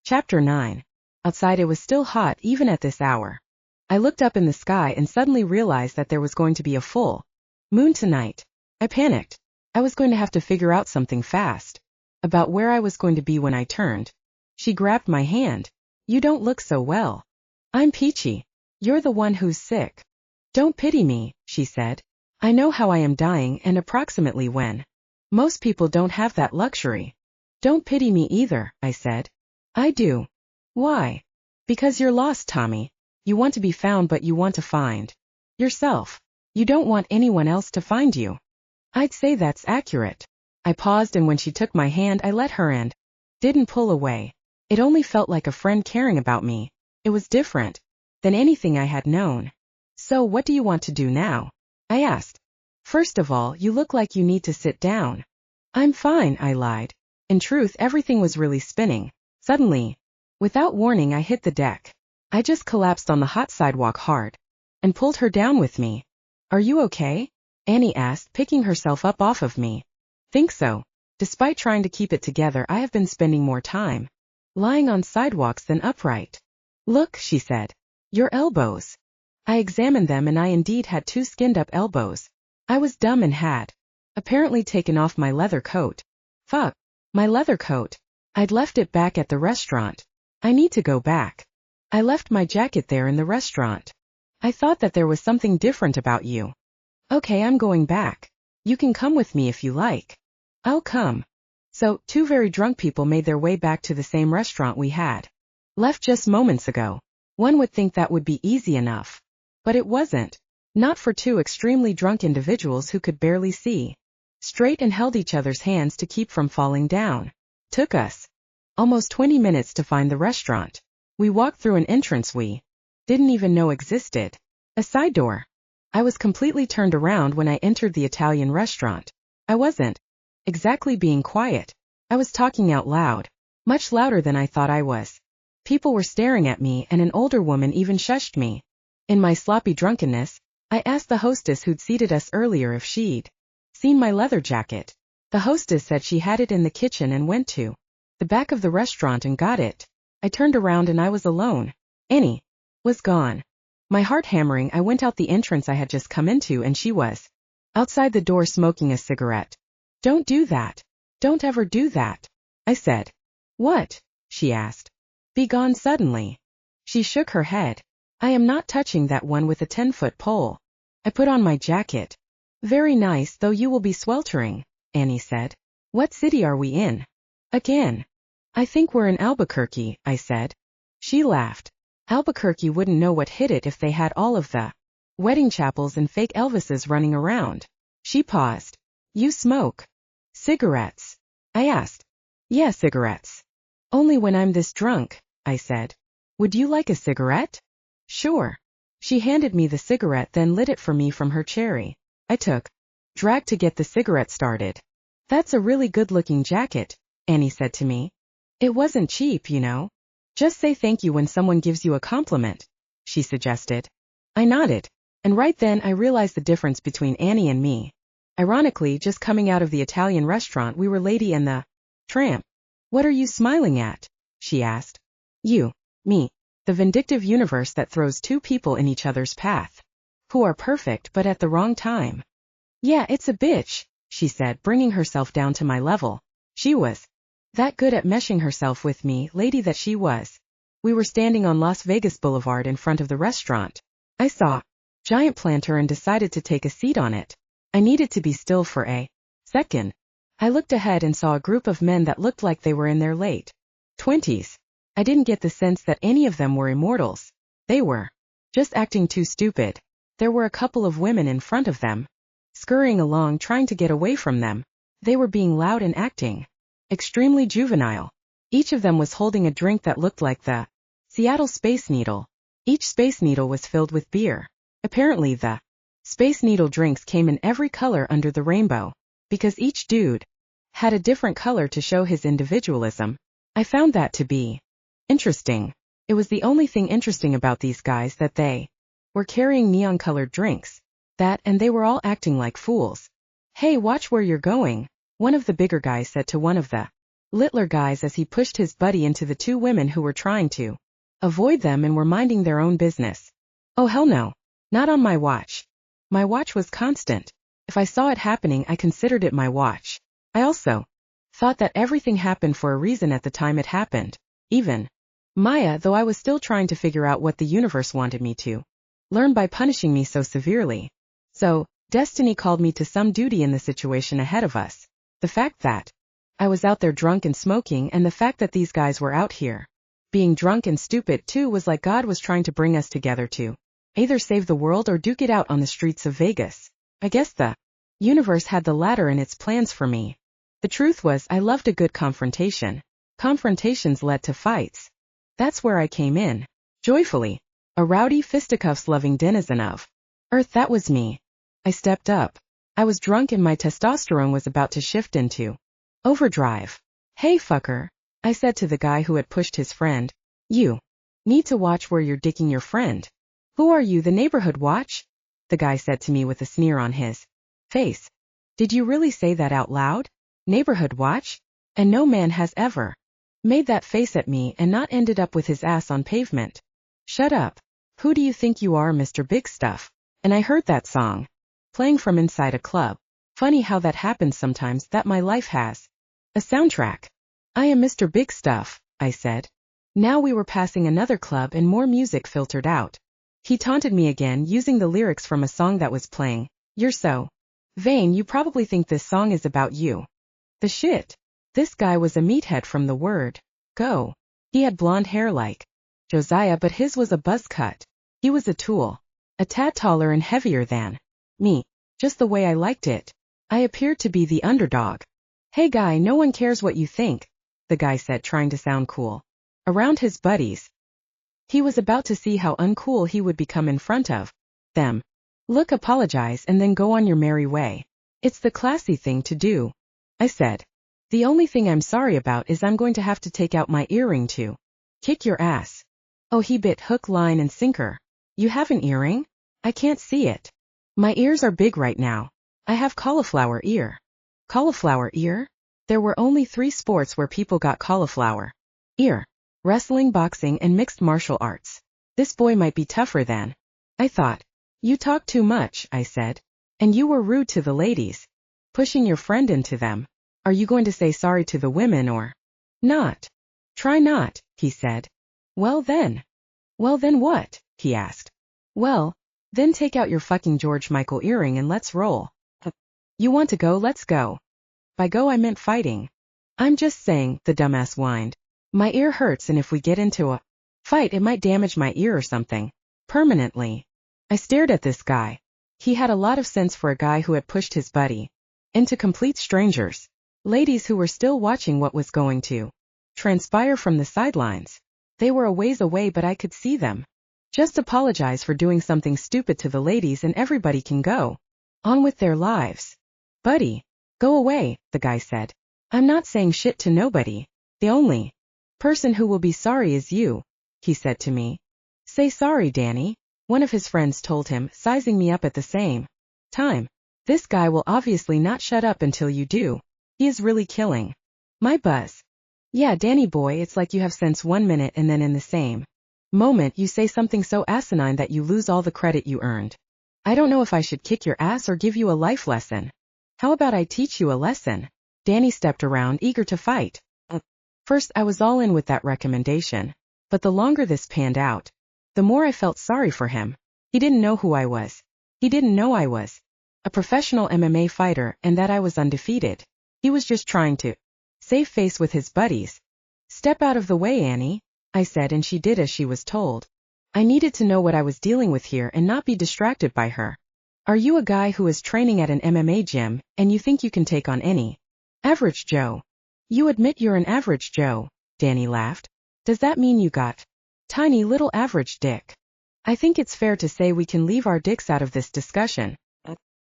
Chapter 9. Outside it was still hot even at this hour. I looked up in the sky and suddenly realized that there was going to be a full moon tonight. I panicked. I was going to have to figure out something fast about where I was going to be when I turned. She grabbed my hand. You don't look so well. I'm peachy. You're the one who's sick. Don't pity me, she said. I know how I am dying and approximately when. Most people don't have that luxury. Don't pity me either, I said. I do. Why? Because you're lost, Tommy. You want to be found, but you want to find yourself. You don't want anyone else to find you. I'd say that's accurate. I paused, and when she took my hand I let her and didn't pull away. It only felt like a friend caring about me. It was different than anything I had known. So what do you want to do now? I asked. First of all, you look like you need to sit down. I'm fine, I lied. In truth, everything was really spinning. Suddenly, without warning, I hit the deck. I just collapsed on the hot sidewalk hard and pulled her down with me. Are you okay? Annie asked, picking herself up off of me. Think so. Despite trying to keep it together, I have been spending more time lying on sidewalks than upright. Look, she said. Your elbows. I examined them, and I indeed had two skinned-up elbows. I was dumb and had apparently taken off my leather coat. Fuck. My leather coat. I'd left it back at the restaurant. I need to go back. I left my jacket there in the restaurant. I thought that there was something different about you. Okay, I'm going back. You can come with me if you like. I'll come. So, two very drunk people made their way back to the same restaurant we had left just moments ago. One would think that would be easy enough. But it wasn't. Not for two extremely drunk individuals who could barely see straight and held each other's hands to keep from falling down. Took us almost 20 minutes to find the restaurant. We walked through an entrance we didn't even know existed. A side door. I was completely turned around when I entered the Italian restaurant. I wasn't exactly being quiet. I was talking out loud, much louder than I thought I was. People were staring at me, and an older woman even shushed me. In my sloppy drunkenness, I asked the hostess who'd seated us earlier if she'd seen my leather jacket. The hostess said she had it in the kitchen and went to the back of the restaurant and got it. I turned around and I was alone. Annie was gone. My heart hammering, I went out the entrance I had just come into, and she was outside the door smoking a cigarette. Don't do that. Don't ever do that, I said. What? She asked. Be gone suddenly. She shook her head. I am not touching that one with a 10-foot pole. I put on my jacket. Very nice, though you will be sweltering, Annie said. What city are we in? Again. I think we're in Albuquerque, I said. She laughed. Albuquerque wouldn't know what hit it if they had all of the wedding chapels and fake Elvises running around. She paused. You smoke cigarettes? I asked. Yeah, cigarettes. Only when I'm this drunk, I said. Would you like a cigarette? Sure. She handed me the cigarette, then lit it for me from her cherry. I took drag to get the cigarette started. That's a really good-looking jacket, Annie said to me. It wasn't cheap, you know. Just say thank you when someone gives you a compliment, she suggested. I nodded, and right then I realized the difference between Annie and me. Ironically, just coming out of the Italian restaurant, we were Lady and the Tramp. What are you smiling at? She asked. You, me, the vindictive universe that throws two people in each other's path, who are perfect but at the wrong time. Yeah, it's a bitch, she said, bringing herself down to my level. She was that good at meshing herself with me, lady that she was. We were standing on Las Vegas Boulevard in front of the restaurant. I saw giant planter and decided to take a seat on it. I needed to be still for a second. I looked ahead and saw a group of men that looked like they were in their late 20s. I didn't get the sense that any of them were immortals. They were just acting too stupid. There were a couple of women in front of them, scurrying along trying to get away from them. They were being loud and acting extremely juvenile. Each of them was holding a drink that looked like the Seattle Space Needle. Each Space Needle was filled with beer. Apparently the Space Needle drinks came in every color under the rainbow, because each dude had a different color to show his individualism. I found that to be interesting. It was the only thing interesting about these guys, that they were carrying neon-colored drinks. That, and they were all acting like fools. Hey, watch where you're going, one of the bigger guys said to one of the littler guys as he pushed his buddy into the two women who were trying to avoid them and were minding their own business. Oh hell no. Not on my watch. My watch was constant. If I saw it happening, I considered it my watch. I also thought that everything happened for a reason at the time it happened. Even Maya, though I was still trying to figure out what the universe wanted me to learn by punishing me so severely. So, destiny called me to some duty in the situation ahead of us. The fact that I was out there drunk and smoking, and the fact that these guys were out here being drunk and stupid too, was like God was trying to bring us together to either save the world or duke it out on the streets of Vegas. I guess the universe had the latter in its plans for me. The truth was, I loved a good confrontation. Confrontations led to fights. That's where I came in. Joyfully. A rowdy, fisticuffs-loving denizen of Earth, that was me. I stepped up. I was drunk and my testosterone was about to shift into overdrive. Hey fucker, I said to the guy who had pushed his friend. You need to watch where you're dicking your friend. Who are you, the neighborhood watch? The guy said to me with a sneer on his face. Did you really say that out loud? Neighborhood watch? And no man has ever made that face at me and not ended up with his ass on pavement. Shut up. Who do you think you are, Mr. Big Stuff? And I heard that song playing from inside a club. Funny how that happens sometimes, that my life has a soundtrack. I am Mr. Big Stuff, I said. Now we were passing another club and more music filtered out. He taunted me again, using the lyrics from a song that was playing. You're so vain, you probably think this song is about you. The shit. This guy was a meathead from the word go. He had blonde hair like Josiah, but his was a buzz cut. He was a tool. A tad taller and heavier than me. Just the way I liked it. I appeared to be the underdog. Hey guy, no one cares what you think, the guy said, trying to sound cool around his buddies. He was about to see how uncool he would become in front of them. Look, apologize and then go on your merry way. It's the classy thing to do, I said. The only thing I'm sorry about is I'm going to have to take out my earring to kick your ass. Oh, he bit hook, line, and sinker. You have an earring? I can't see it. My ears are big right now. I have cauliflower ear. Cauliflower ear? There were only 3 sports where people got cauliflower ear: wrestling, boxing, and mixed martial arts. This boy might be tougher than I thought. You talk too much, I said. And you were rude to the ladies, pushing your friend into them. Are you going to say sorry to the women or not? Try not, he said. Well then what? He asked. Well, then take out your fucking George Michael earring and let's roll. You want to go? Let's go. By go I meant fighting. I'm just saying, the dumbass whined. My ear hurts, and if we get into a fight it might damage my ear or something permanently. I stared at this guy. He had a lot of sense for a guy who had pushed his buddy into complete strangers. Ladies who were still watching what was going to transpire from the sidelines. They were a ways away, but I could see them. Just apologize for doing something stupid to the ladies and everybody can go on with their lives. Buddy, go away, the guy said. I'm not saying shit to nobody. The only person who will be sorry is you, he said to me. Say sorry, Danny, one of his friends told him, sizing me up at the same time. This guy will obviously not shut up until you do. He is really killing my buzz. Yeah, Danny boy, it's like you have sense 1 minute and then in the same moment you say something so asinine that you lose all the credit you earned. I don't know if I should kick your ass or give you a life lesson. How about I teach you a lesson? Danny stepped around, eager to fight. First I was all in with that recommendation, but the longer this panned out, the more I felt sorry for him. He didn't know who I was. He didn't know I was a professional MMA fighter and that I was undefeated. He was just trying to save face with his buddies. Step out of the way, Annie, I said, and she did as she was told. I needed to know what I was dealing with here and not be distracted by her. Are you a guy who is training at an MMA gym, and you think you can take on any average Joe? You admit you're an average Joe, Danny laughed. Does that mean you got tiny little average dick? I think it's fair to say we can leave our dicks out of this discussion.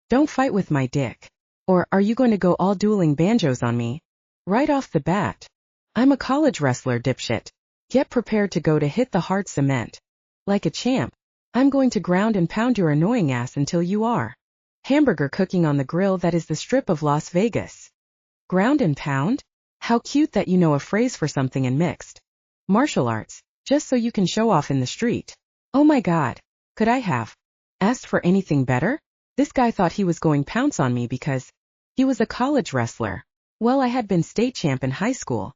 Don't fight with my dick. Or are you going to go all dueling banjos on me? Right off the bat. I'm a college wrestler, dipshit. Get prepared to go to hit the hard cement. Like a champ. I'm going to ground and pound your annoying ass until you are hamburger cooking on the grill that is the Strip of Las Vegas. Ground and pound? How cute that you know a phrase for something in mixed martial arts, just so you can show off in the street. Oh my god. Could I have asked for anything better? This guy thought he was going pounce on me because he was a college wrestler. Well, I had been state champ in high school.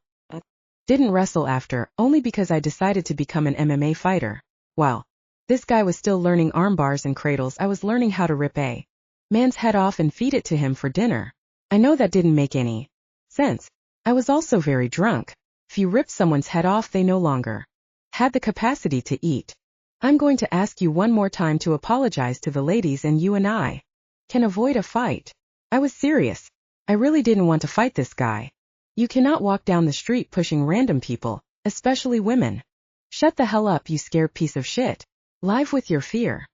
Didn't wrestle after, only because I decided to become an MMA fighter. While this guy was still learning arm bars and cradles, I was learning how to rip a man's head off and feed it to him for dinner. I know that didn't make any sense. I was also very drunk. If you ripped someone's head off, they no longer had the capacity to eat. I'm going to ask you one more time to apologize to the ladies, and you and I can avoid a fight. I was serious. I really didn't want to fight this guy. You cannot walk down the street pushing random people, especially women. Shut the hell up, you scared piece of shit. Live with your fear.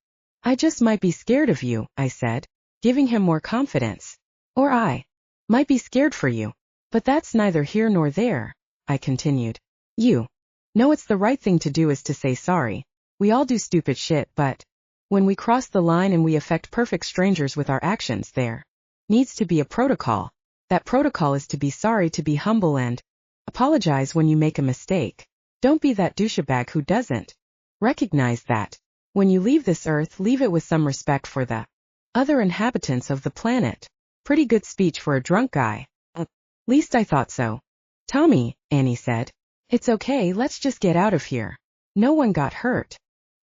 I just might be scared of you, I said, giving him more confidence. Or I might be scared for you. But that's neither here nor there, I continued. You know it's the right thing to do is to say sorry. We all do stupid shit, but when we cross the line and we affect perfect strangers with our actions, there needs to be a protocol. That protocol is to be sorry, to be humble, and apologize when you make a mistake. Don't be that douchebag who doesn't recognize that. When you leave this earth, leave it with some respect for the other inhabitants of the planet. Pretty good speech for a drunk guy. At least I thought so. Tommy, Annie said. It's okay, let's just get out of here. No one got hurt.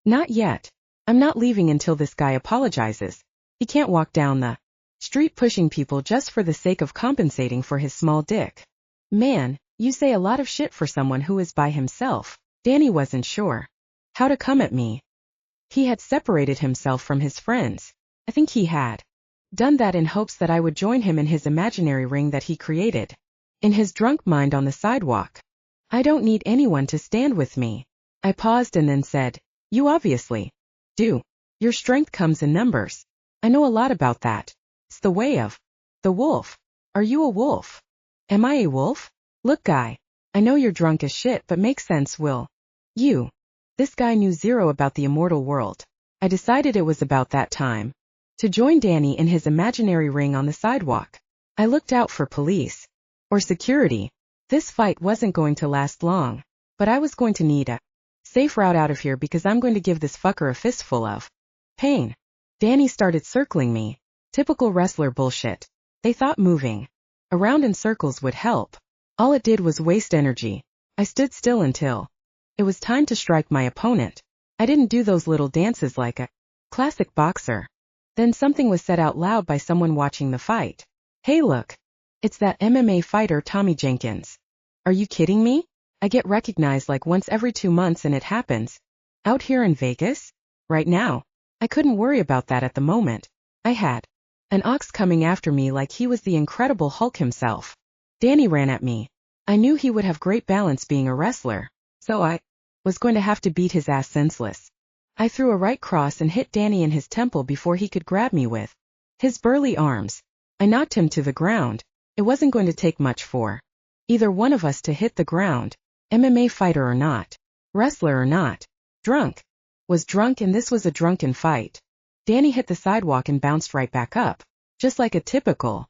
Not yet. I'm not leaving until this guy apologizes. He can't walk down the street pushing people just for the sake of compensating for his small dick. Man, you say a lot of shit for someone who is by himself. Danny wasn't sure how to come at me. He had separated himself from his friends. I think he had done that in hopes that I would join him in his imaginary ring that he created in his drunk mind on the sidewalk. I don't need anyone to stand with me. I paused and then said, you obviously do. Your strength comes in numbers. I know a lot about that. It's the way of the wolf. Are you a wolf? Am I a wolf? Look, guy, I know you're drunk as shit, but make sense, will you? This guy knew zero about the immortal world. I decided it was about that time to join Danny in his imaginary ring on the sidewalk. I looked out for police or security. This fight wasn't going to last long, but I was going to need a safe route out of here because I'm going to give this fucker a fistful of pain. Danny started circling me. Typical wrestler bullshit. They thought moving around in circles would help. All it did was waste energy. I stood still until it was time to strike my opponent. I didn't do those little dances like a classic boxer. Then something was said out loud by someone watching the fight. Hey look, it's that MMA fighter Tommy Jenkins. Are you kidding me? I get recognized like once every 2 months and it happens out here in Vegas? Right now, I couldn't worry about that at the moment. I had an ox coming after me like he was the Incredible Hulk himself. Danny ran at me. I knew he would have great balance being a wrestler, so I was going to have to beat his ass senseless. I threw a right cross and hit Danny in his temple before he could grab me with his burly arms. I knocked him to the ground. It wasn't going to take much for either one of us to hit the ground. MMA fighter or not, wrestler or not, drunk was drunk, and this was a drunken fight. Danny hit the sidewalk and bounced right back up, just like a typical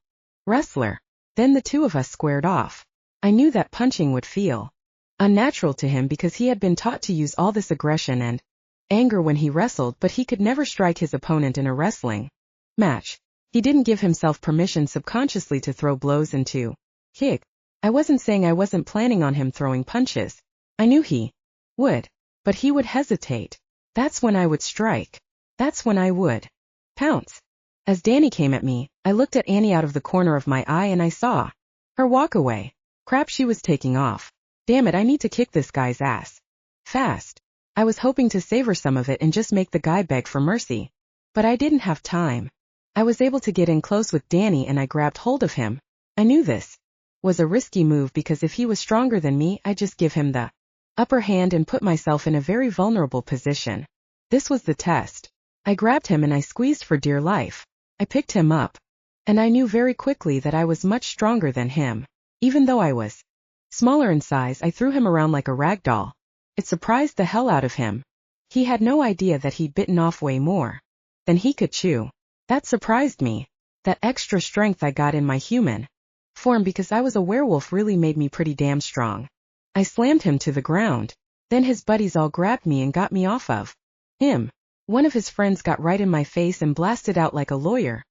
wrestler. Then the two of us squared off. I knew that punching would feel unnatural to him because he had been taught to use all this aggression and anger when he wrestled, but he could never strike his opponent in a wrestling match. He didn't give himself permission subconsciously to throw blows and to kick. I wasn't saying I wasn't planning on him throwing punches. I knew he would, but he would hesitate. That's when I would strike. That's when I would pounce. As Danny came at me, I looked at Annie out of the corner of my eye and I saw her walk away. Crap, she was taking off. Damn it, I need to kick this guy's ass fast. I was hoping to savor some of it and just make the guy beg for mercy. But I didn't have time. I was able to get in close with Danny and I grabbed hold of him. I knew this was a risky move because if he was stronger than me, I'd just give him the upper hand and put myself in a very vulnerable position. This was the test. I grabbed him and I squeezed for dear life. I picked him up. And I knew very quickly that I was much stronger than him. Even though I was smaller in size, I threw him around like a rag doll. It surprised the hell out of him. He had no idea that he'd bitten off way more than he could chew. That surprised me. That extra strength I got in my human form because I was a werewolf really made me pretty damn strong. I slammed him to the ground. Then his buddies all grabbed me and got me off of him. One of his friends got right in my face and blasted out like a lawyer.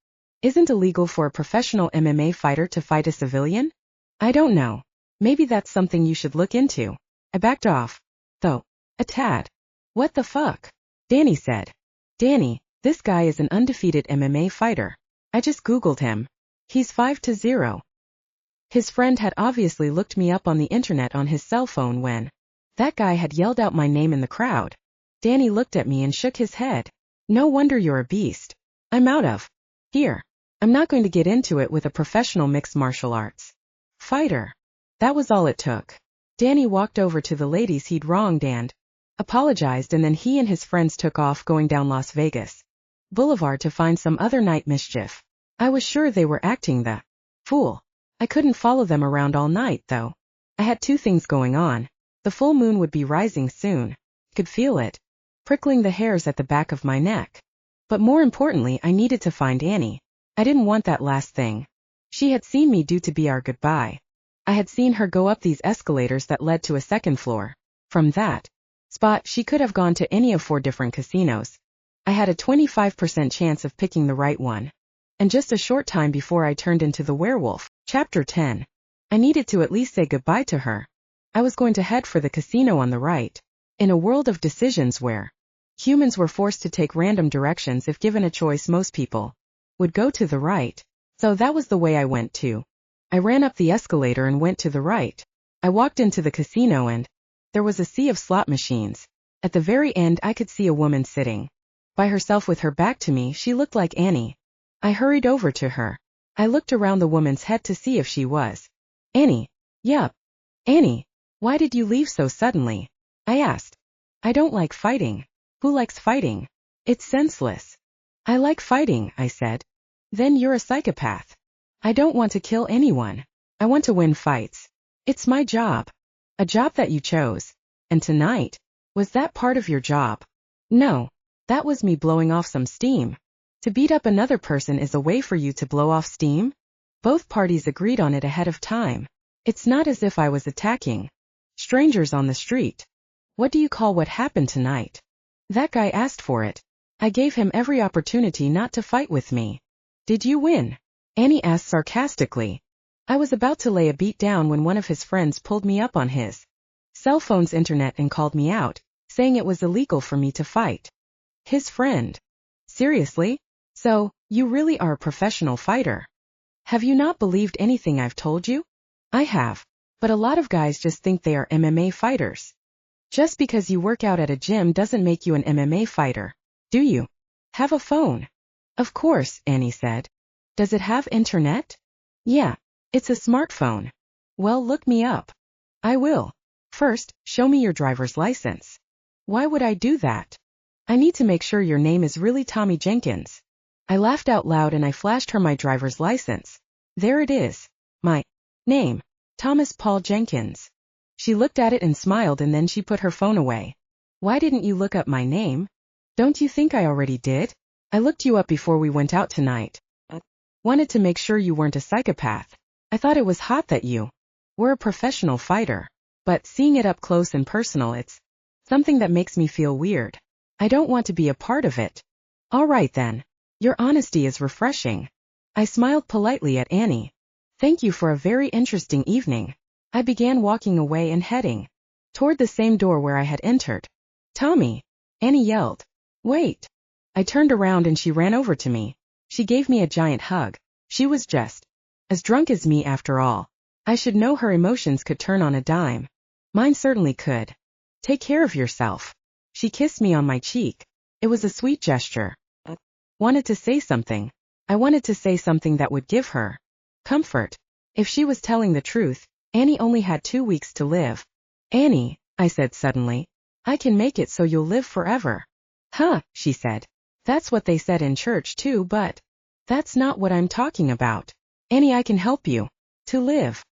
Isn't it illegal for a professional MMA fighter to fight a civilian? I don't know. Maybe that's something you should look into. I backed off, though, a tad. What the fuck? Danny said. Danny, this guy is an undefeated MMA fighter. I just Googled him. He's 5-0. His friend had obviously looked me up on the internet on his cell phone when that guy had yelled out my name in the crowd. Danny looked at me and shook his head. No wonder you're a beast. I'm out of here. I'm not going to get into it with a professional mixed martial arts fighter. That was all it took. Danny walked over to the ladies he'd wronged and apologized, and then he and his friends took off going down Las Vegas Boulevard to find some other night mischief. I was sure they were acting the fool. I couldn't follow them around all night, though. I had two things going on. The full moon would be rising soon. Could feel it, prickling the hairs at the back of my neck. But more importantly, I needed to find Annie. I didn't want that last thing. She had seen me due to be our goodbye. I had seen her go up these escalators that led to a second floor. From that spot, she could have gone to any of 4 different casinos. I had a 25% chance of picking the right one. And just a short time before I turned into the werewolf. Chapter 10. I needed to at least say goodbye to her. I was going to head for the casino on the right. In a world of decisions where humans were forced to take random directions if given a choice, most people would go to the right. So that was the way I went too. I ran up the escalator and went to the right. I walked into the casino and there was a sea of slot machines. At the very end, I could see a woman sitting by herself with her back to me. She looked like Annie. I hurried over to her. I looked around the woman's head to see if she was Annie. Yup. Annie, why did you leave so suddenly? I asked. I don't like fighting. Who likes fighting? It's senseless. I like fighting, I said. Then you're a psychopath. I don't want to kill anyone. I want to win fights. It's my job. A job that you chose. And tonight, was that part of your job? No, that was me blowing off some steam. To beat up another person is a way for you to blow off steam? Both parties agreed on it ahead of time. It's not as if I was attacking strangers on the street. What do you call what happened tonight? That guy asked for it. I gave him every opportunity not to fight with me. Did you win? Annie asked sarcastically. I was about to lay a beat down when one of his friends pulled me up on his cell phone's internet and called me out, saying it was illegal for me to fight. His friend. Seriously? So, you really are a professional fighter? Have you not believed anything I've told you? I have. But a lot of guys just think they are MMA fighters. Just because you work out at a gym doesn't make you an MMA fighter. Do you have a phone? Of course, Annie said. Does it have internet? Yeah, it's a smartphone. Well, look me up. I will. First, show me your driver's license. Why would I do that? I need to make sure your name is really Tommy Jenkins. I laughed out loud and I flashed her my driver's license. There it is. My name, Thomas Paul Jenkins. She looked at it and smiled, and then she put her phone away. Why didn't you look up my name? Don't you think I already did? I looked you up before we went out tonight. Wanted to make sure you weren't a psychopath. I thought it was hot that you were a professional fighter. But seeing it up close and personal, it's something that makes me feel weird. I don't want to be a part of it. All right then. Your honesty is refreshing. I smiled politely at Annie. Thank you for a very interesting evening. I began walking away and heading toward the same door where I had entered. Tommy! Annie yelled. Wait! I turned around and she ran over to me. She gave me a giant hug. She was just as drunk as me after all. I should know her emotions could turn on a dime. Mine certainly could. Take care of yourself. She kissed me on my cheek. It was a sweet gesture. Wanted to say something. I wanted to say something that would give her comfort. If she was telling the truth, Annie only had 2 weeks to live. Annie, I said suddenly, I can make it so you'll live forever. Huh, she said. That's what they said in church too, but that's not what I'm talking about. Annie, I can help you to live.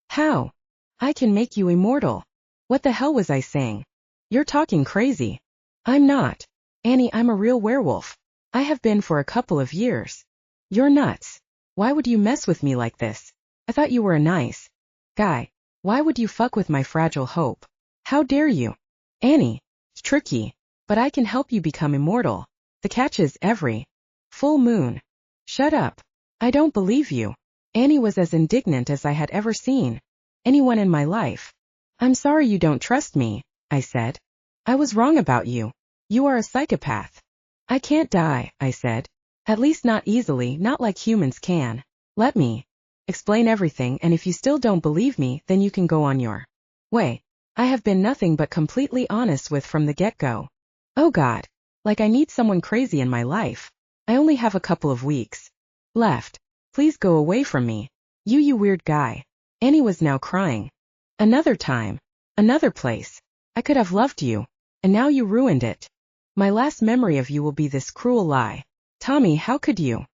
How? I can make you immortal. What the hell was I saying? You're talking crazy. I'm not. Annie, I'm a real werewolf. I have been for a couple of years. You're nuts. Why would you mess with me like this? I thought you were a nice guy. Why would you fuck with my fragile hope? How dare you? Annie, it's tricky, but I can help you become immortal. The catch is every full moon. Shut up. I don't believe you. Annie was as indignant as I had ever seen anyone in my life. I'm sorry you don't trust me, I said. I was wrong about you. You are a psychopath. I can't die, I said. At least not easily, not like humans can. Let me explain everything, and if you still don't believe me, then you can go on your way. I have been nothing but completely honest with from the get-go. Oh God. Like I need someone crazy in my life. I only have a couple of weeks left. Please go away from me. You weird guy. Annie was now crying. Another time. Another place. I could have loved you. And now you ruined it. My last memory of you will be this cruel lie. Tommy, how could you?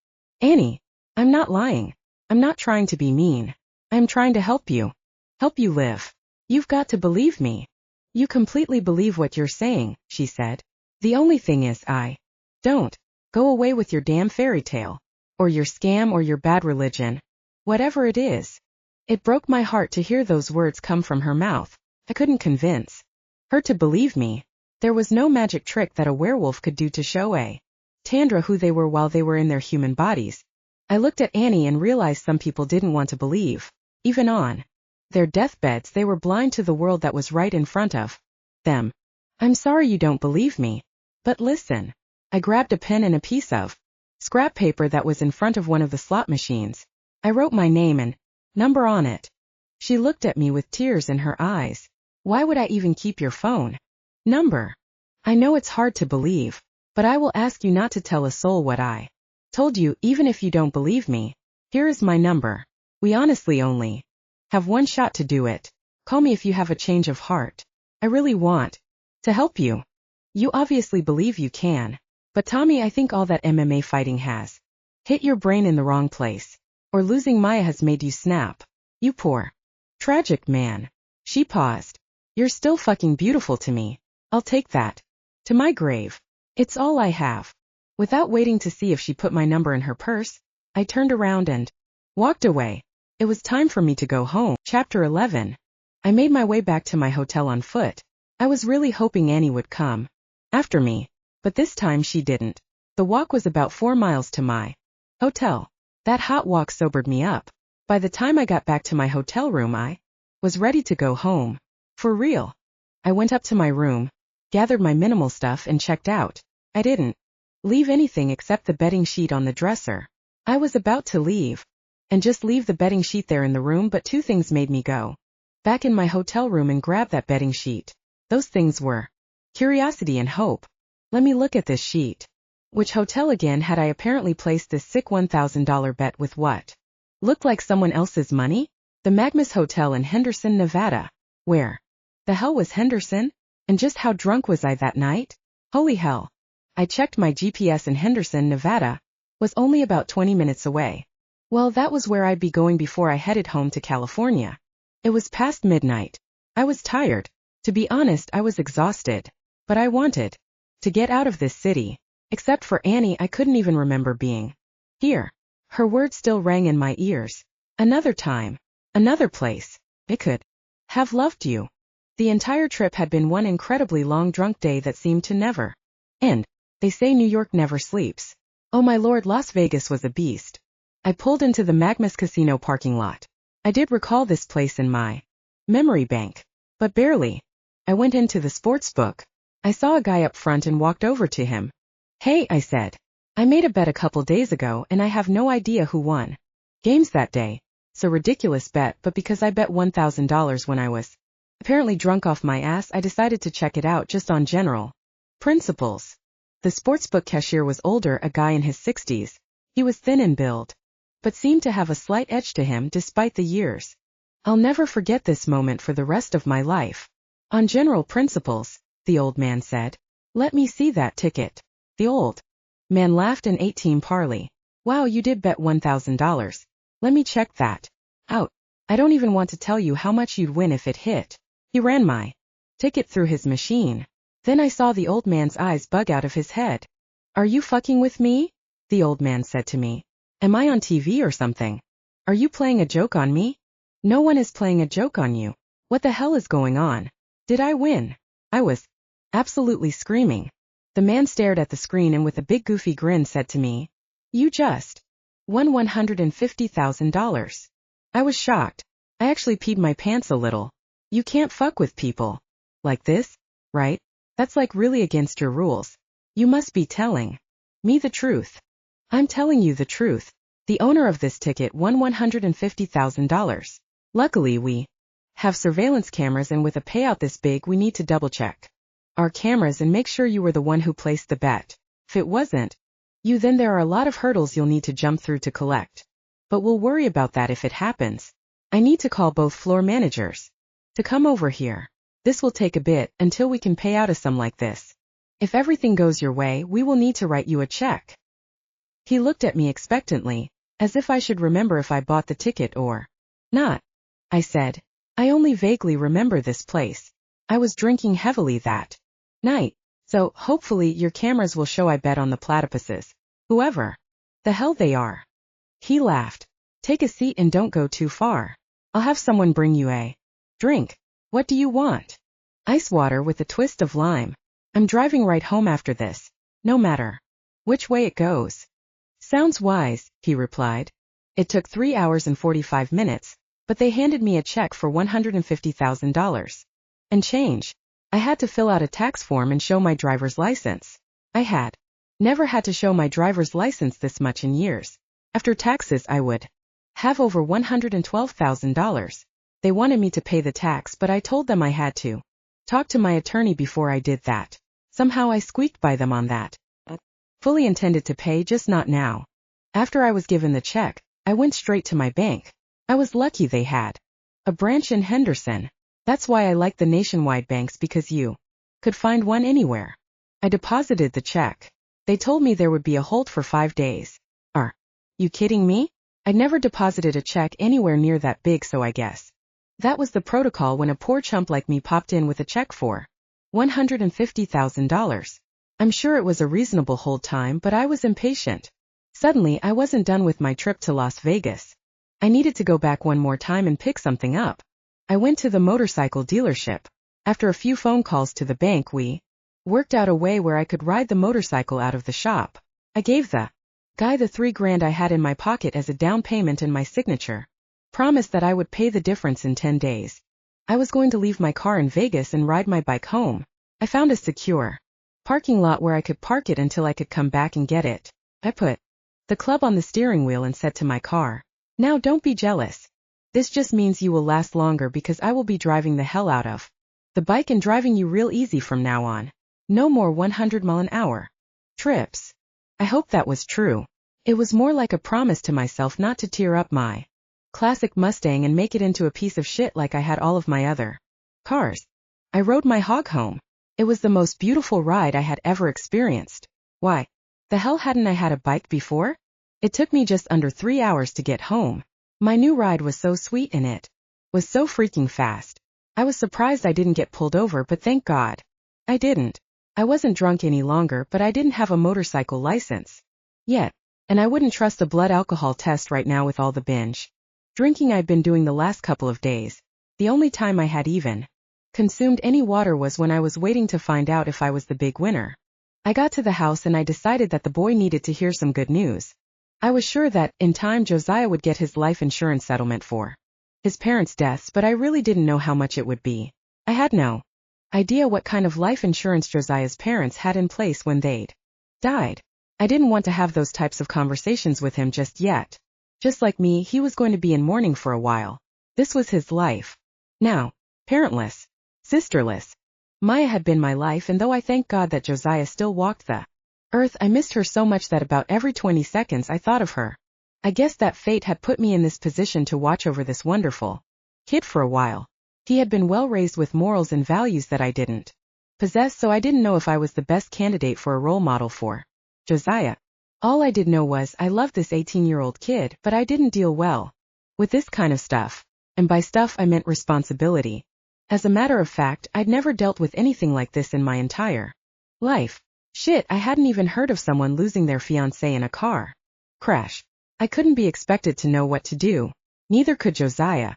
Annie, I'm not lying. I'm not trying to be mean. I'm trying to help you. Help you live. You've got to believe me. You completely believe what you're saying, she said. The only thing is I don't. Go away with your damn fairy tale. Or your scam or your bad religion. Whatever it is. It broke my heart to hear those words come from her mouth. I couldn't convince her to believe me. There was no magic trick that a werewolf could do to show a Tandra who they were while they were in their human bodies. I looked at Annie and realized some people didn't want to believe. Even on their deathbeds they were blind to the world that was right in front of them. I'm sorry you don't believe me. But listen. I grabbed a pen and a piece of scrap paper that was in front of one of the slot machines. I wrote my name and number on it. She looked at me with tears in her eyes. Why would I even keep your phone number? I know it's hard to believe, but I will ask you not to tell a soul what I told you, even if you don't believe me. Here is my number. We honestly only have one shot to do it. Call me if you have a change of heart. I really want to help you. You obviously believe you can. But Tommy, I think all that MMA fighting has hit your brain in the wrong place. Or losing Maya has made you snap. You poor tragic man. She paused. You're still fucking beautiful to me. I'll take that to my grave. It's all I have. Without waiting to see if she put my number in her purse, I turned around and walked away. It was time for me to go home. Chapter 11. I made my way back to my hotel on foot. I was really hoping Annie would come after me, but this time she didn't. The walk was about 4 miles to my hotel. That hot walk sobered me up. By the time I got back to my hotel room, I was ready to go home. For real. I went up to my room, gathered my minimal stuff and checked out. I didn't leave anything except the bedding sheet on the dresser. I was about to leave and just leave the bedding sheet there in the room, but two things made me go back in my hotel room and grab that bedding sheet. Those things were curiosity and hope. Let me look at this sheet. Which hotel again had I apparently placed this sick $1,000 bet with what looked like someone else's money? The Magmas Hotel in Henderson, Nevada. Where the hell was Henderson? And just how drunk was I that night? Holy hell. I checked my GPS and Henderson, Nevada was only about 20 minutes away. Well, that was where I'd be going before I headed home to California. It was past midnight. I was tired. To be honest, I was exhausted. But I wanted to get out of this city. Except for Annie, I couldn't even remember being here. Her words still rang in my ears. Another time. Another place. I could have loved you. The entire trip had been one incredibly long drunk day that seemed to never end. They say New York never sleeps. Oh my lord, Las Vegas was a beast. I pulled into the Magmas Casino parking lot. I did recall this place in my memory bank. But barely. I went into the sports book. I saw a guy up front and walked over to him. Hey, I said. I made a bet a couple days ago and I have no idea who won games that day. It's a ridiculous bet, but because I bet $1,000 when I was apparently drunk off my ass, I decided to check it out just on general principles. The sportsbook cashier was older, a guy in his 60s. He was thin in build, but seemed to have a slight edge to him despite the years. I'll never forget this moment for the rest of my life. On general principles, the old man said. Let me see that ticket. The old man laughed and ate team parley. Wow, you did bet $1,000. Let me check that out. I don't even want to tell you how much you'd win if it hit. He ran my ticket through his machine. Then I saw the old man's eyes bug out of his head. Are you fucking with me? The old man said to me. Am I on TV or something? Are you playing a joke on me? No one is playing a joke on you. What the hell is going on? Did I win? I was absolutely screaming. The man stared at the screen and with a big goofy grin said to me, "You just won $150,000. I was shocked. I actually peed my pants a little. You can't fuck with people like this, right? That's like really against your rules. You must be telling me the truth." I'm telling you the truth. The owner of this ticket won $150,000. Luckily we have surveillance cameras, and with a payout this big we need to double check our cameras and make sure you were the one who placed the bet. If it wasn't you, then there are a lot of hurdles you'll need to jump through to collect. But we'll worry about that if it happens. I need to call both floor managers to come over here. This will take a bit until we can pay out a sum like this. If everything goes your way, we will need to write you a check. He looked at me expectantly, as if I should remember if I bought the ticket or not. I said, I only vaguely remember this place. I was drinking heavily that night, so hopefully your cameras will show I bet on the platypuses. Whoever the hell they are. He laughed. Take a seat and don't go too far. I'll have someone bring you a drink. What do you want? Ice water with a twist of lime. I'm driving right home after this, no matter which way it goes. Sounds wise, he replied. It took 3 hours and 45 minutes, but they handed me a check for $150,000. And change. I had to fill out a tax form and show my driver's license. I had never had to show my driver's license this much in years. After taxes I would have over $112,000. They wanted me to pay the tax, but I told them I had to talk to my attorney before I did that. Somehow I squeaked by them on that. Fully intended to pay, just not now. After I was given the check, I went straight to my bank. I was lucky they had a branch in Henderson. That's why I like the nationwide banks, because you could find one anywhere. I deposited the check. They told me there would be a hold for 5 days. Are you kidding me? I'd never deposited a check anywhere near that big, so I guess that was the protocol when a poor chump like me popped in with a check for $150,000. I'm sure it was a reasonable hold time, but I was impatient. Suddenly, I wasn't done with my trip to Las Vegas. I needed to go back one more time and pick something up. I went to the motorcycle dealership. After a few phone calls to the bank, we worked out a way where I could ride the motorcycle out of the shop. I gave the guy the $3,000 I had in my pocket as a down payment and my signature. Promised that I would pay the difference in 10 days. I was going to leave my car in Vegas and ride my bike home. I found a secure parking lot where I could park it until I could come back and get it. I put the club on the steering wheel and said to my car, "Now don't be jealous. This just means you will last longer because I will be driving the hell out of the bike and driving you real easy from now on. No more 100-mile-an-hour trips." I hope that was true. It was more like a promise to myself not to tear up my classic Mustang and make it into a piece of shit like I had all of my other cars. I rode my hog home. It was the most beautiful ride I had ever experienced. Why the hell hadn't I had a bike before? It took me just under 3 hours to get home. My new ride was so sweet and it was so freaking fast. I was surprised I didn't get pulled over, but thank God I didn't. I wasn't drunk any longer, but I didn't have a motorcycle license yet, and I wouldn't trust a blood alcohol test right now with all the binge drinking I'd been doing the last couple of days. The only time I had even consumed any water was when I was waiting to find out if I was the big winner. I got to the house and I decided that the boy needed to hear some good news. I was sure that, in time, Josiah would get his life insurance settlement for his parents' deaths, but I really didn't know how much it would be. I had no idea what kind of life insurance Josiah's parents had in place when they'd died. I didn't want to have those types of conversations with him just yet. Just like me, he was going to be in mourning for a while. This was his life. Now, parentless, sisterless. Maya had been my life, and though I thank God that Josiah still walked the earth, I missed her so much that about every 20 seconds I thought of her. I guess that fate had put me in this position to watch over this wonderful kid for a while. He had been well raised with morals and values that I didn't possess, so I didn't know if I was the best candidate for a role model for Josiah. All I did know was I loved this 18-year-old kid, but I didn't deal well with this kind of stuff. And by stuff I meant responsibility. As a matter of fact, I'd never dealt with anything like this in my entire life. Shit, I hadn't even heard of someone losing their fiancé in a car crash. I couldn't be expected to know what to do. Neither could Josiah.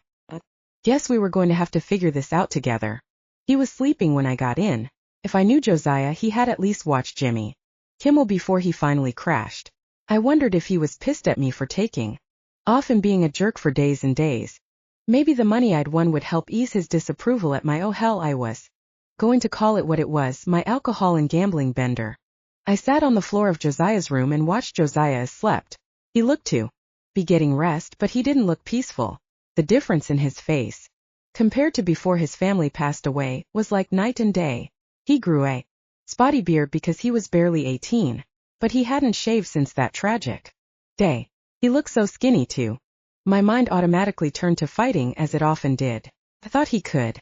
Guess we were going to have to figure this out together. He was sleeping when I got in. If I knew Josiah, he had at least watched Jimmy Kimmel before he finally crashed. I wondered if he was pissed at me for taking off and being a jerk for days and days. Maybe the money I'd won would help ease his disapproval at my I was going to call it what it was, my alcohol and gambling bender. I sat on the floor of Josiah's room and watched Josiah as slept. He looked to be getting rest, but he didn't look peaceful. The difference in his face, compared to before his family passed away, was like night and day. He grew a spotty beard because he was barely 18, but he hadn't shaved since that tragic day. He looked so skinny too. My mind automatically turned to fighting, as it often did. I thought he could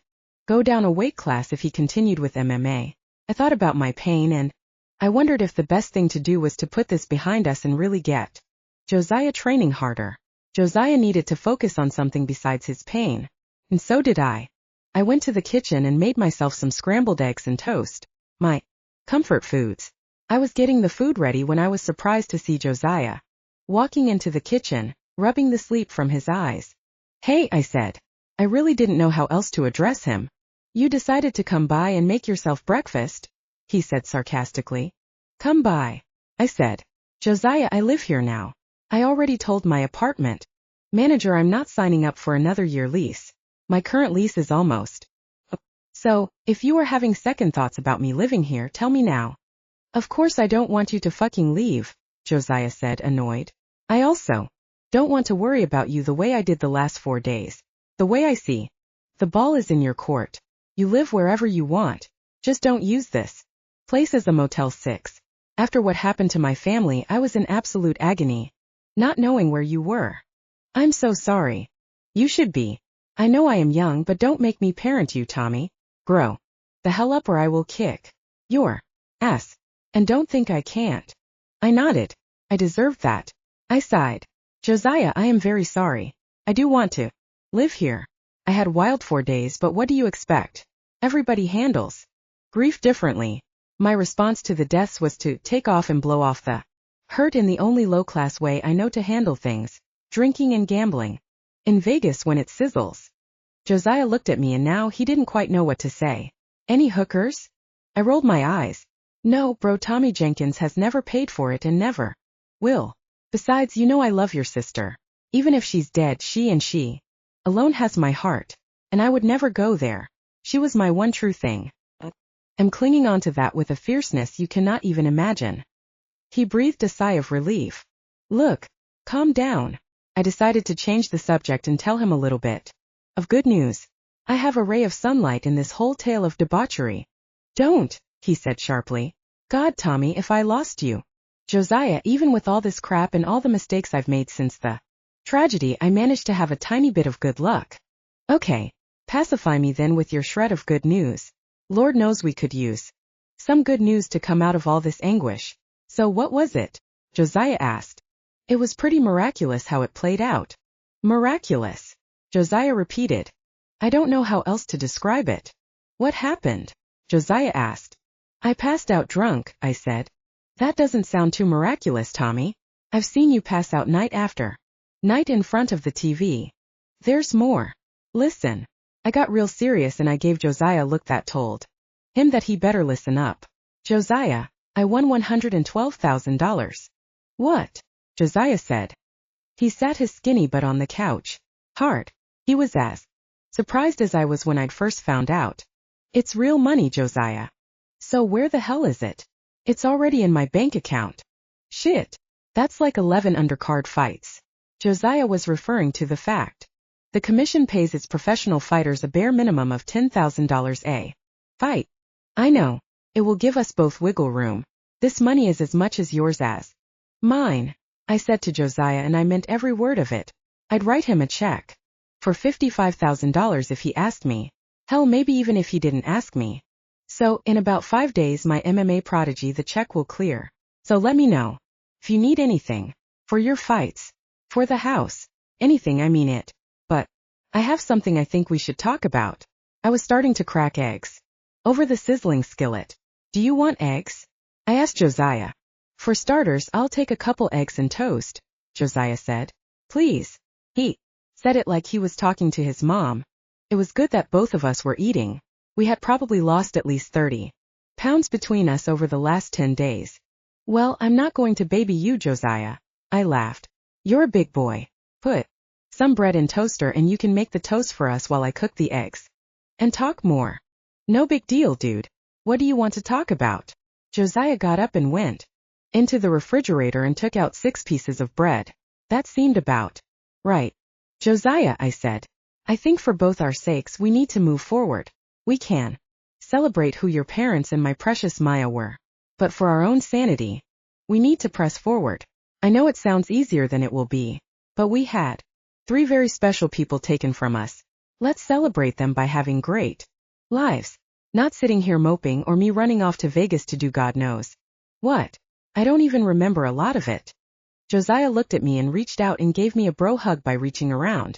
go down a weight class if he continued with MMA. I thought about my pain, and I wondered if the best thing to do was to put this behind us and really get Josiah training harder. Josiah needed to focus on something besides his pain, and so did I. I went to the kitchen and made myself some scrambled eggs and toast, my comfort foods. I was getting the food ready when I was surprised to see Josiah walking into the kitchen, rubbing the sleep from his eyes. "Hey," I said. I really didn't know how else to address him. "You decided to come by and make yourself breakfast?" he said sarcastically. "Come by," I said. "Josiah, I live here now. I already told my apartment manager I'm not signing up for another year lease. My current lease is almost up. So, if you are having second thoughts about me living here, tell me now." "Of course I don't want you to fucking leave," Josiah said, annoyed. "I also don't want to worry about you the way I did the last 4 days. The way I see the ball is in your court. You live wherever you want. Just don't use this place as a Motel 6. After what happened to my family, I was in absolute agony, not knowing where you were. I'm so sorry. You should be. I know I am young, but don't make me parent you, Tommy. Grow the hell up or I will kick your ass. And don't think I can't." I nodded. I deserved that. I sighed. "Josiah, I am very sorry. I do want to live here. I had wild 4 days, but what do you expect? Everybody handles grief differently." My response to the deaths was to take off and blow off the hurt in the only low-class way I know to handle things, drinking and gambling. In Vegas when it sizzles. Josiah looked at me and now he didn't quite know what to say. "Any hookers?" I rolled my eyes. "No, bro, Tommy Jenkins has never paid for it and never will. Besides, you know I love your sister. Even if she's dead, she alone has my heart. And I would never go there. She was my one true thing. I'm clinging on to that with a fierceness you cannot even imagine." He breathed a sigh of relief. "Look, calm down." I decided to change the subject and tell him a little bit of good news. "I have a ray of sunlight in this whole tale of debauchery." "Don't," he said sharply. "God, Tommy, if I lost you." "Josiah, even with all this crap and all the mistakes I've made since the tragedy, I managed to have a tiny bit of good luck." "Okay, pacify me then with your shred of good news. Lord knows we could use some good news to come out of all this anguish." "So what was it?" Josiah asked. "It was pretty miraculous how it played out." "Miraculous?" Josiah repeated. "I don't know how else to describe it." "What happened?" Josiah asked. "I passed out drunk," I said. "That doesn't sound too miraculous, Tommy. I've seen you pass out night after night in front of the TV. There's more. Listen." I got real serious and I gave Josiah a look that told him that he better listen up. "Josiah, I won $112,000. "What?" Josiah said. He sat his skinny butt on the couch. Hard. He was as surprised as I was when I'd first found out. "It's real money, Josiah." "So where the hell is it?" "It's already in my bank account." "Shit. That's like 11 undercard fights." Josiah was referring to the fact the commission pays its professional fighters a bare minimum of $10,000 a fight. "I know. It will give us both wiggle room. This money is as much as yours as mine," I said to Josiah, and I meant every word of it. I'd write him a check for $55,000 if he asked me. Hell, maybe even if he didn't ask me. "So, in about 5 days, my MMA prodigy, the check will clear. So let me know. If you need anything. For your fights. For the house. Anything, I mean it. But I have something I think we should talk about." I was starting to crack eggs over the sizzling skillet. "Do you want eggs?" I asked Josiah. "For starters, I'll take a couple eggs and toast." Josiah said. Please. He said it like he was talking to his mom. It was good that both of us were eating. We had probably lost at least 30 pounds between us over the last 10 days. Well, I'm not going to baby you, Josiah. I laughed. You're a big boy. Put some bread in toaster and you can make the toast for us while I cook the eggs. And talk more. No big deal, dude. What do you want to talk about? Josiah got up and went into the refrigerator and took out 6 pieces of bread. That seemed about right. Josiah, I said. I think for both our sakes we need to move forward. We can celebrate who your parents and my precious Maya were. But for our own sanity, we need to press forward. I know it sounds easier than it will be, but we had 3 very special people taken from us. Let's celebrate them by having great lives. Not sitting here moping or me running off to Vegas to do God knows what. I don't even remember a lot of it. Josiah looked at me and reached out and gave me a bro hug by reaching around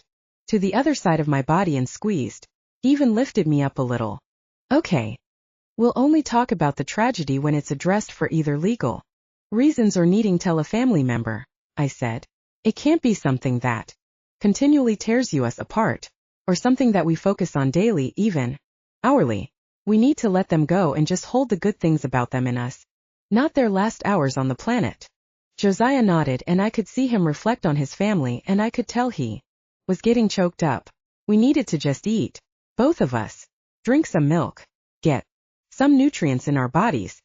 to the other side of my body and squeezed. He even lifted me up a little. Okay. We'll only talk about the tragedy when it's addressed for either legal reasons or needing tell a family member, I said. It can't be something that continually tears us apart, or something that we focus on daily, even hourly. We need to let them go and just hold the good things about them in us, not their last hours on the planet. Josiah nodded and I could see him reflect on his family and I could tell he was getting choked up. We needed to just eat, both of us, drink some milk, get some nutrients in our bodies.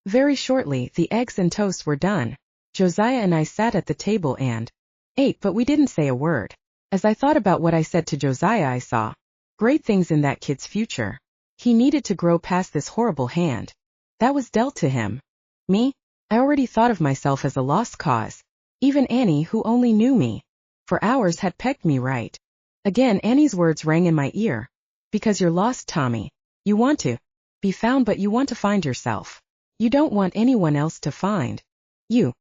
Very shortly, the eggs and toast were done. Josiah and I sat at the table and ate, but we didn't say a word. As I thought about what I said to Josiah, I saw great things in that kid's future. He needed to grow past this horrible hand that was dealt to him. Me? I already thought of myself as a lost cause. Even Annie, who only knew me for hours, had pegged me right. Again, Annie's words rang in my ear. Because you're lost, Tommy. You want to be found, but you want to find yourself. You don't want anyone else to find you.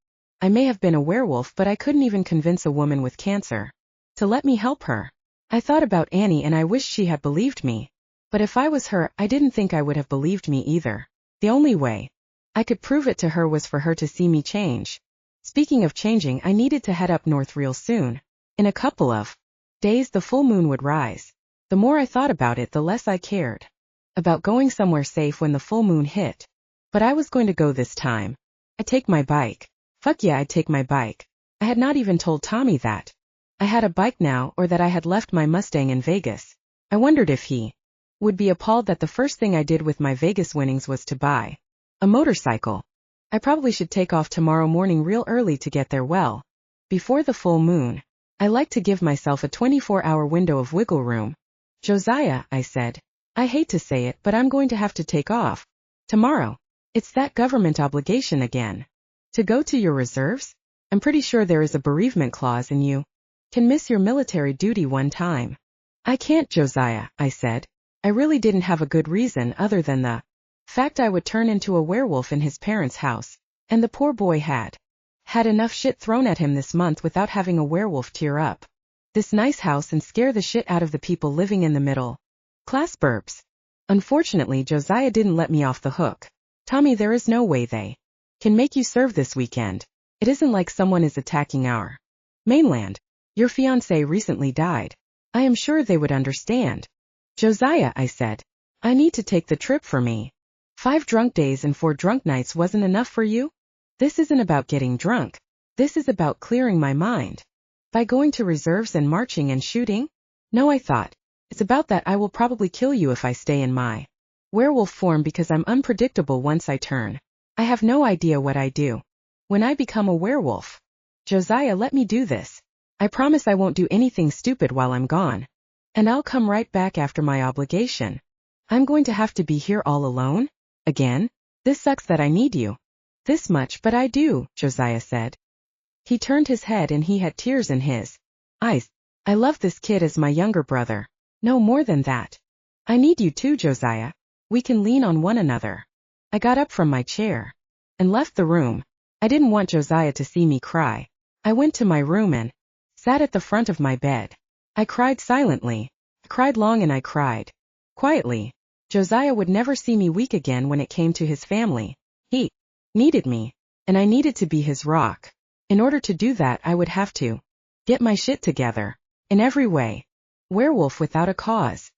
I may have been a werewolf, but I couldn't even convince a woman with cancer to let me help her. I thought about Annie and I wished she had believed me. But if I was her, I didn't think I would have believed me either. The only way I could prove it to her was for her to see me change. Speaking of changing, I needed to head up north real soon. In a couple of days the full moon would rise. The more I thought about it, the less I cared about going somewhere safe when the full moon hit. But I was going to go this time. I'd take my bike. Fuck yeah, I'd take my bike. I had not even told Tommy that I had a bike now, or that I had left my Mustang in Vegas. I wondered if he would be appalled that the first thing I did with my Vegas winnings was to buy a motorcycle. I probably should take off tomorrow morning real early to get there well before the full moon. I like to give myself a 24-hour window of wiggle room. Josiah, I said, I hate to say it, but I'm going to have to take off tomorrow. It's that government obligation again. To go to your reserves? I'm pretty sure there is a bereavement clause and you can miss your military duty one time. I can't, Josiah, I said. I really didn't have a good reason other than the fact I would turn into a werewolf in his parents' house, and the poor boy had enough shit thrown at him this month without having a werewolf tear up this nice house and scare the shit out of the people living in the middle class burbs. Unfortunately, Josiah didn't let me off the hook. Tommy, there is no way they can make you serve this weekend. It isn't like someone is attacking our mainland. Your fiancé recently died. I am sure they would understand. Josiah, I said, I need to take the trip for me. 5 drunk days and 4 drunk nights wasn't enough for you? This isn't about getting drunk. This is about clearing my mind. By going to reserves and marching and shooting? No, I thought. It's about that I will probably kill you if I stay in my werewolf form because I'm unpredictable once I turn. I have no idea what I do when I become a werewolf. Josiah, let me do this. I promise I won't do anything stupid while I'm gone. And I'll come right back after my obligation. I'm going to have to be here all alone? Again? This sucks that I need you this much, but I do, Josiah said. He turned his head and he had tears in his eyes. I love this kid as my younger brother. No more than that. I need you too, Josiah. We can lean on one another. I got up from my chair and left the room. I didn't want Josiah to see me cry. I went to my room and sat at the front of my bed. I cried silently. I cried long and I cried quietly. Josiah would never see me weak again when it came to his family. He needed me, and I needed to be his rock. In order to do that, I would have to get my shit together. In every way. Werewolf without a cause.